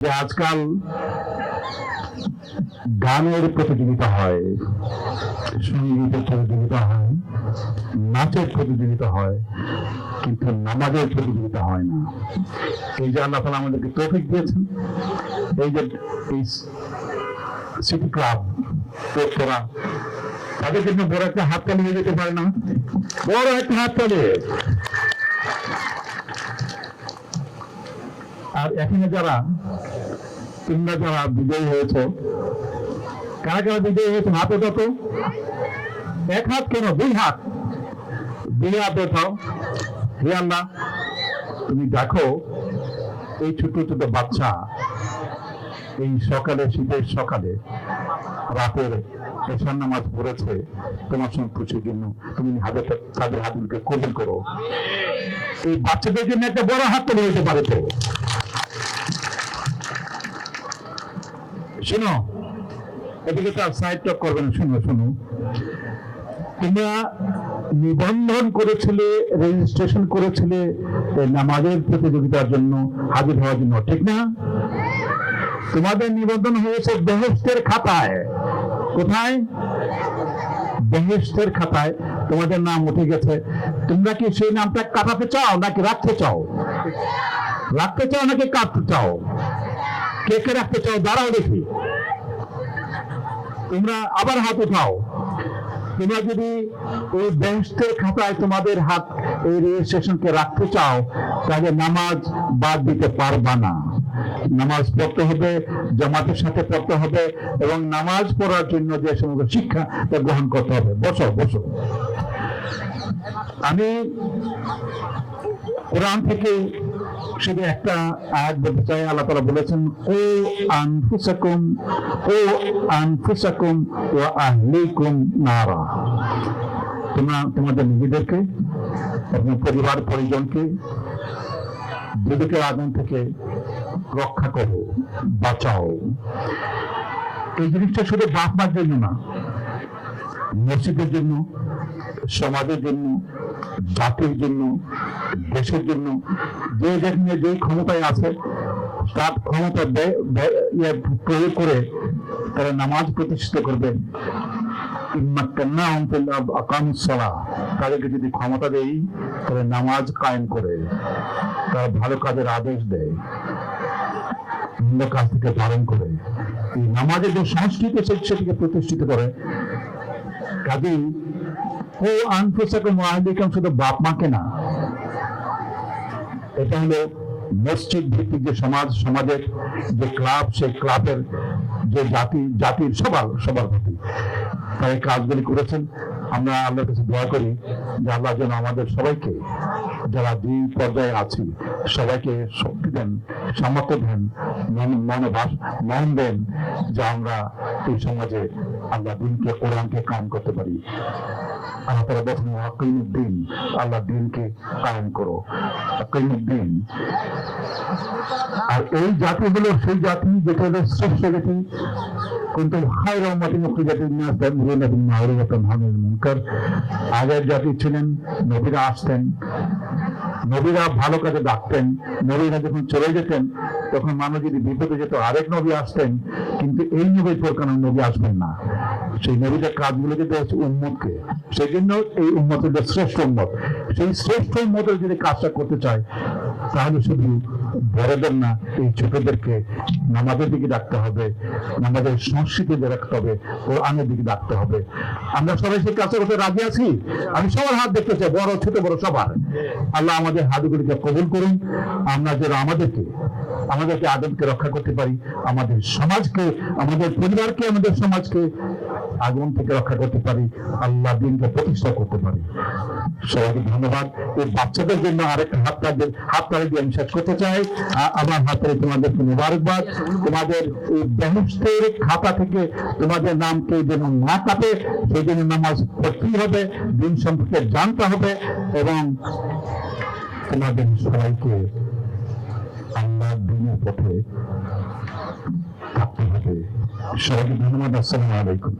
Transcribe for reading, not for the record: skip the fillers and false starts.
যে আজকাল গানের প্রতিযোগিতা হয়, সঙ্গীতের প্রতিযোগিতা হয়, নাচের প্রতিযোগিতা হয়, কিন্তু নামাজের প্রতিযোগিতা হয় না। এই যে আল্লাহ তাআলা আমাদেরকে তৌফিক দিয়েছেন, এই যে এই সিটি ক্লাব তোরা তাদের জন্য বড় একটা হাততালি হয়ে যেতে পারে না? বড় একটা হাততালি। আর এখানে তোমরা যারা বিজয়ী হয়েছ, কারা কারা বিজয়ী হয়েছে হাত ওঠো তো। এক হাত কেন, দুই হাত ওঠাও। হে আল্লাহ, তুমি দেখো এই ছোট ছোট বাচ্চা এই সকালে, শীতের সকালে রাতের এশার নামাজ পড়েছে তোমার সন্তোষের জন্য। তুমি তাদের হাতগুলোকে কবুল করো। এই বাচ্চাদের জন্য একটা বড় হাত তুলে হতে পারে তো। শোনো, এদিকে তো সাইড টক করবেন। শোনো, তোমরা নিবন্ধন করেছিলে, রেজিস্ট্রেশন করেছিলে নামাজের প্রতিযোগিতার জন্য, হাজির হওয়ার জন্য, ঠিক না? তোমাদের নিবন্ধন হয়েছে বেহেশতের খাতায়। কোথায়? বেহেশতের খাতায় তোমাদের নাম উঠে গেছে। তোমরা কি সেই নামটা কাটাতে চাও নাকি রাখতে চাও? রাখতে চাও নাকি কাটতে চাও? কে কে রাখতে চাও? দাঁড়াও দেখি। তোমরা আবার হাত উঠাও। তোমরা যদি ওই বেহেশতের খাতায় তোমাদের হাত এই রেজিস্ট্রেশনকে রাখতে চাও, তাহলে নামাজ বাদ দিতে পারবা না। নামাজ পড়তে হবে, জামাতের সাথে পড়তে হবে, এবং নামাজ পড়ার জন্য যে সমস্ত শিক্ষা তা গ্রহণ করতে হবে। বসো। আমি কোরআন থেকে শুধু একটা আয়াত বলতে চাই। আল্লাহ তাআলা বলেছেন, ও আনফুসাকুম ওয়া আহলিকুম নারা। তোমরা তোমাদের নিজেদেরকে এবং পরিবার পরিজনকে দুর্যোগের আগুন থেকে রক্ষা করো, বাঁচাও। এই জিনিসটা শুধু বাপ মার জন্য না, মসজিদের জন্য, সমাজের জন্য, জাতির জন্য, দেশের জন্য। যে যেখানে যে ক্ষমতায় আছে তার ক্ষমতা প্রয়োগ করে তারা নামাজ প্রতিষ্ঠিত করবে। তাদেরকে যদি ক্ষমতা দেই, তাহলে নামাজ কায়েম করে, তারা ভালো কাজের আদেশ দেয়, অন্য কাজ থেকে বারণ করে, এই নামাজের যে সংস্কৃতি সেটিকে প্রতিষ্ঠিত করে। কাজেই ও আনফুসাকুম ওয়া আহলিকুম শুধু বাপ মাকে না, এটা হলো মসজিদ ভিত্তিক যে সমাজের যে ক্লাব, সেই ক্লাবের যে জাতির সবার প্রতি তাই কাজগুলি করেছেন। আমরা আল্লাহর কাছে দোয়া করি যে আল্লাহ যেন আমাদের সবাইকে, যারা দুই পর্যায়ে আছি, সবাইকে শক্তি দেন, সামর্থ্য দেন, মন দেন, যে আমরা এই সমাজে আল্লাহ দিনকে, কোরআনকে কায়েম করতে পারি। আল্লাহ তাআলা বলেন, আকিমুদ্দিন, আল্লাহ দিনকে কায়েম করো, আকিমুদ্দিন। আর এই জাতি হলো সেই জাতি যেটা হলো শ্রেষ্ঠ জাতি। কুনতুম খায়রা উম্মাতিন উখরিজাত লিন-নাস তা'মুরুনা বিল মা'রুফ ওয়া তানহাউনা আনিল মুনকার। আগের জাতি ছিলেন, নবীরা আসতেন, নবীরা ভালো কাজে ডাকতেন। নবীরা যখন চলে যেতেন, তখন মানুষ যদি বিপদে যেত, আরেক নবী আসতেন। কিন্তু এই নবীর পর কেন নবী আসবেন না? সেই নবীদের কাজগুলো যেতে হচ্ছে উম্মতকে। সেই জন্য এই উম্মত হচ্ছে শ্রেষ্ঠ উম্মত। সেই শ্রেষ্ঠ উম্মতের যদি কাজটা করতে চায়, তাহলে শুধু বড়দের না, এই ছোটদেরকে নামাজের দিকে ডাকতে হবে, নামাজের সংস্কৃতি রাখতে হবে, কোরআনের দিকে ডাকতে হবে। আমরা সবাই সেই কাজটা করতে রাজি আছি? আমি সবার হাত দেখতে চাই, বড় ছোট বড় সবার। আল্লাহ আমাদের হাতগুলিকে কবুল করুন। আমরা যেন আমাদেরকে আদমকে রক্ষা করতে পারি, আমাদের সমাজকে, আমাদের পরিবারকে, আমাদের সমাজকে আগুন থেকে রক্ষা করতে পারি, আল্লাহ দিনকে প্রতিষ্ঠা করতে পারি। সবাইকে ধন্যবাদ। এই বাচ্চাদের জন্য আরেকটা হাততালি দিয়ে আমি শেষ করতে চাই। আমার হাতে তোমাদেরকে মুবারকবাদ। তোমাদের এই বেহেশতের খাতা থেকে তোমাদের নামকে যেন না কাটে, সেই জন্য নামাজ পড়তেই হবে, দিন সম্পর্কে জানতে হবে, এবং তোমাদের সবাইকে আল্লাহর দ্বীনের পথে থাকতে হবে। সবাইকে ধন্যবাদ। আসসালামু আলাইকুম।